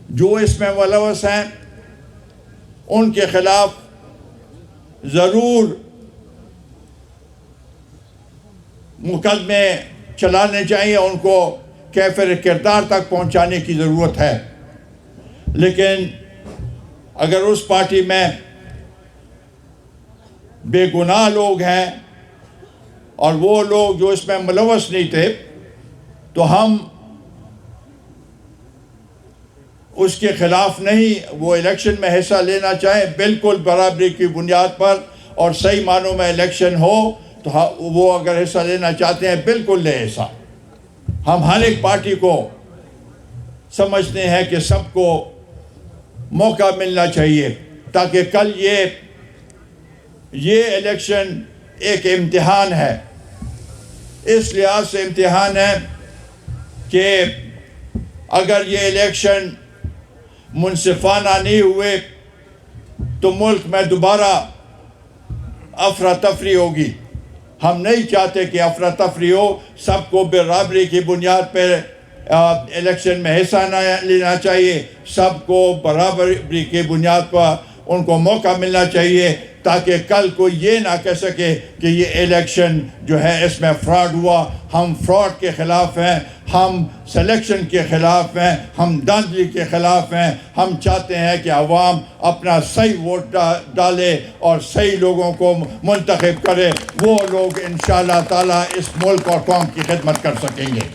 جو اس میں ملوث ہیں ان کے خلاف ضرور مقدمے چلانے چاہیے، ان کو کیفر کردار تک پہنچانے کی ضرورت ہے۔ لیکن اگر اس پارٹی میں بے گناہ لوگ ہیں اور وہ لوگ جو اس میں ملوث نہیں تھے، تو ہم اس کے خلاف نہیں، وہ الیکشن میں حصہ لینا چاہیں بالکل برابری کی بنیاد پر اور صحیح معنوں میں الیکشن ہو تو وہ اگر حصہ لینا چاہتے ہیں بالکل لے حصہ۔ ہم ہر ایک پارٹی کو سمجھتے ہیں کہ سب کو موقع ملنا چاہیے، تاکہ کل یہ الیکشن ایک امتحان ہے، اس لحاظ سے امتحان ہے کہ اگر یہ الیکشن منصفانہ نہیں ہوئے تو ملک میں دوبارہ افراتفری ہوگی۔ ہم نہیں چاہتے کہ افراتفری ہو، سب کو برابری کی بنیاد پہ الیکشن میں حصہ لینا چاہیے، سب کو برابری کی بنیاد پر ان کو موقع ملنا چاہیے، تاکہ کل کوئی یہ نہ کہہ سکے کہ یہ الیکشن جو ہے اس میں فراڈ ہوا۔ ہم فراڈ کے خلاف ہیں، ہم سلیکشن کے خلاف ہیں، ہم دھاندلی کے خلاف ہیں۔ ہم چاہتے ہیں کہ عوام اپنا صحیح ووٹ ڈالے اور صحیح لوگوں کو منتخب کرے، وہ لوگ انشاءاللہ تعالیٰ اس ملک اور قوم کی خدمت کر سکیں گے۔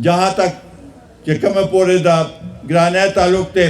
جہاں تک کہ کم پورے دا گرانے تعلق تے